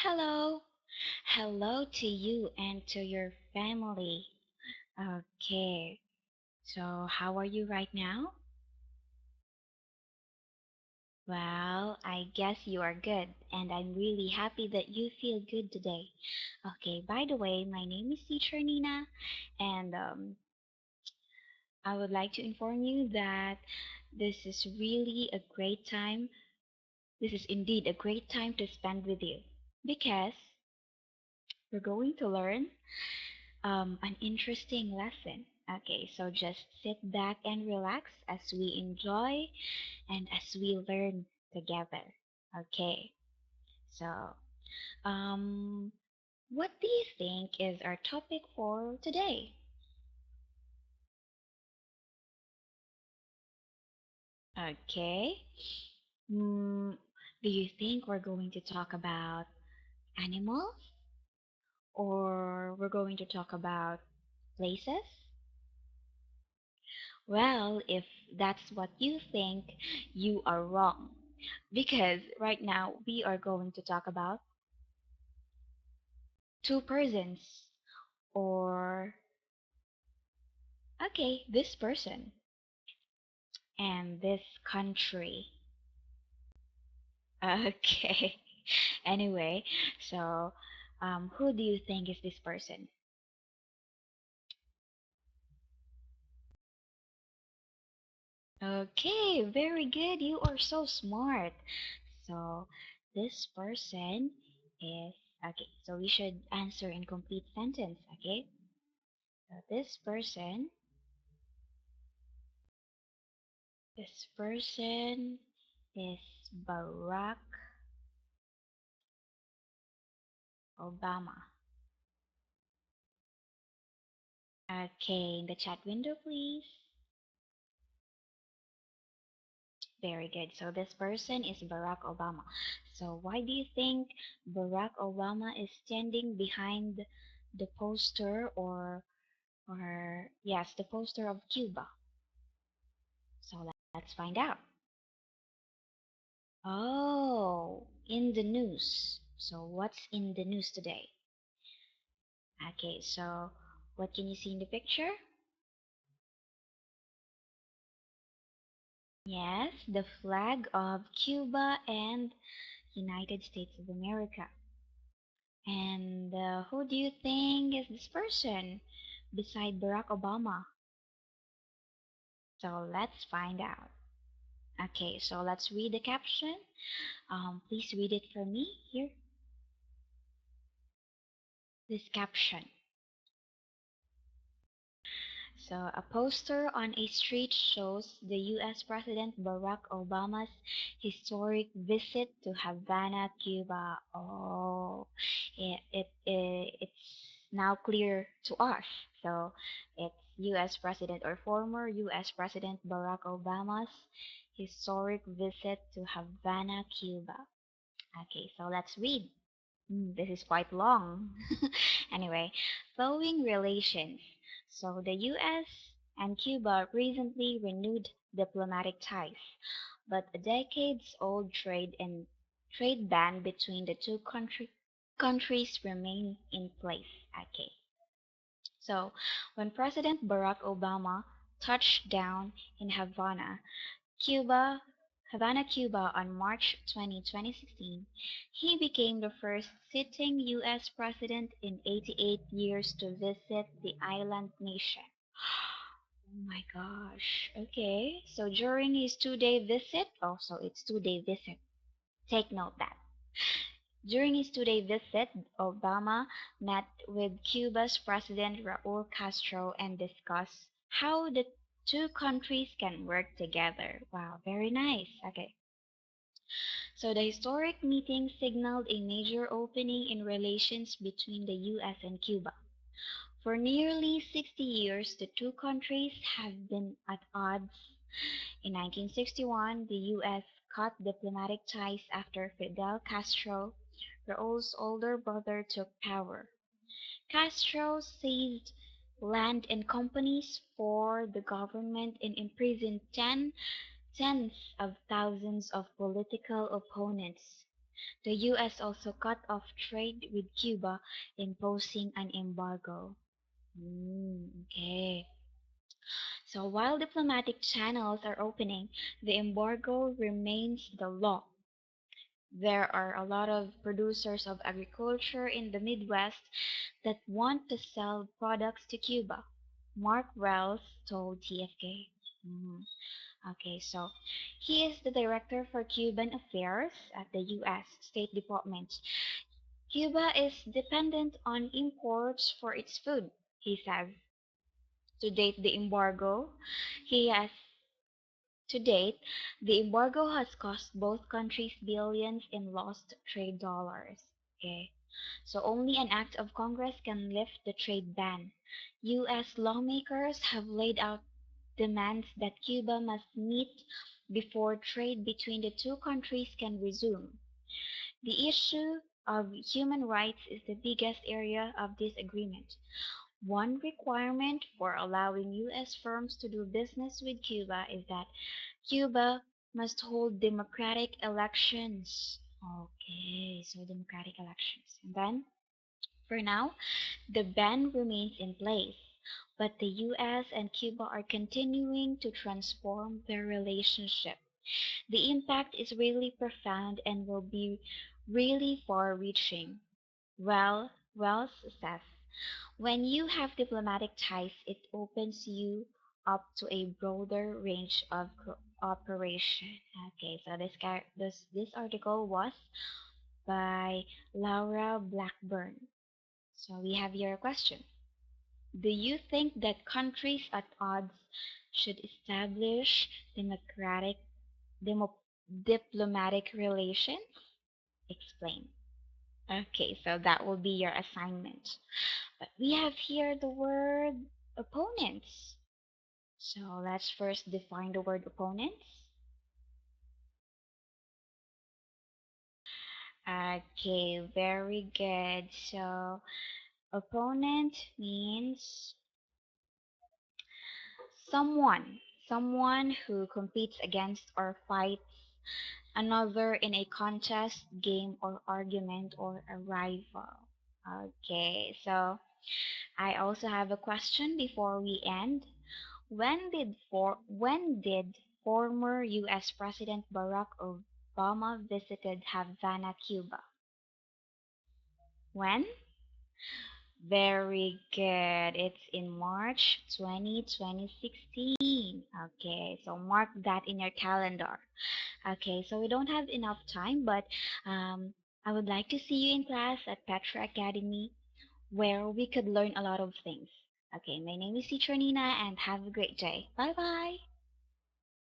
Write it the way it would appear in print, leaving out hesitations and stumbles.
Hello. Hello to you and to your family. Okay. So, how are you right now? Well, I guess you are good, and I'm really happy that you feel good today. Okay, by the way, my name is Teacher Nina, and I would like to inform you that this is really a great time. This is indeed a great time to spend with you because we're going to learn an interesting lesson. Okay, so just sit back and relax as we enjoy and as we learn together. Okay, so um, what do you think is our topic for today? Okay, mm, do you think we're going to talk about animals or we're going to talk about places? Well, if that's what you think, you are wrong. Because right now we are going to talk about two persons. Or, okay, this person and this country. Okay. Anyway, so who do you think is this person? Okay, very good. You are so smart. So this person is okay. So we should answer in complete sentence. Okay. So this person is Barack Obama. Okay, in the chat window, please. Very good. So this person is Barack Obama. So why do you think Barack Obama is standing behind the poster or yes, the poster of Cuba? So let's find out. Oh, in the news. So what's in the news today? Okay, so what can you see in the picture? Yes, the flag of Cuba and United States of America. And who do you think is this person beside Barack Obama? So let's find out. Okay, so let's read the caption. Please read it for me here. This caption. So, a poster on a street shows the U.S. President Barack Obama's historic visit to Havana, Cuba. Oh, it's now clear to us. So, it's U.S. President or former U.S. President Barack Obama's historic visit to Havana, Cuba. Okay, so let's read. This is quite long. Anyway, flowing relations. So the US and Cuba recently renewed diplomatic ties, but a decades-old trade ban between the countries remain in place. Okay. So when President Barack Obama touched down in Cuba, Cuba on March 20, 2016, he became the first sitting U.S. president in 88 years to visit the island nation. Oh my gosh. Okay, so during his 2-day visit, also it's 2-day visit. Take note that. During his 2-day visit, Obama met with Cuba's President Raul Castro and discussed how the two countries can work together. Wow, very nice. Okay. So the historic meeting signaled a major opening in relations between the US and Cuba. For nearly 60 years, the two countries have been at odds. In 1961, the US cut diplomatic ties after Fidel Castro, Raul's older brother, took power. Castro seized land and companies for the government and imprisoned tens of thousands of political opponents. The U.S. also cut off trade with Cuba, imposing an embargo. Okay. So while diplomatic channels are opening, the embargo remains the law. There are a lot of producers of agriculture in the Midwest that want to sell products to Cuba. Mark Wells told TFK. Mhm. Okay, so he is the director for Cuban affairs at the U.S. State Department. Cuba is dependent on imports for its food, he says. To date, the embargo, he has To date, the embargo has cost both countries billions in lost trade dollars. Okay. So only an act of Congress can lift the trade ban. U.S. lawmakers have laid out demands that Cuba must meet before trade between the two countries can resume. The issue of human rights is the biggest area of disagreement. One requirement for allowing U.S. firms to do business with Cuba is that Cuba must hold democratic elections. Okay, so democratic elections. And then, for now, the ban remains in place, but the US and Cuba are continuing to transform their relationship. The impact is really profound and will be really far reaching. Well, Wells says, when you have diplomatic ties, it opens you up to a broader range of cooperation. Okay, so this article was by Laura Blackburn. So we have your question. Do you think that countries at odds should establish demo, diplomatic relations? Explain. Okay, so that will be your assignment. But we have here the word opponents. So let's first define the word opponents. Okay, very good. So opponent means someone, someone who competes against or fights another in a contest, game, or argument, or a rival. Okay, so I also have a question before we end. When did former US President Barack Obama visited Havana, Cuba? When? Very good. It's in March 2016. Okay, so mark that in your calendar. Okay, so we don't have enough time, but I would like to see you in class at Petra Academy where we could learn a lot of things. Okay, my name is Teacher Nina and have a great day. Bye bye.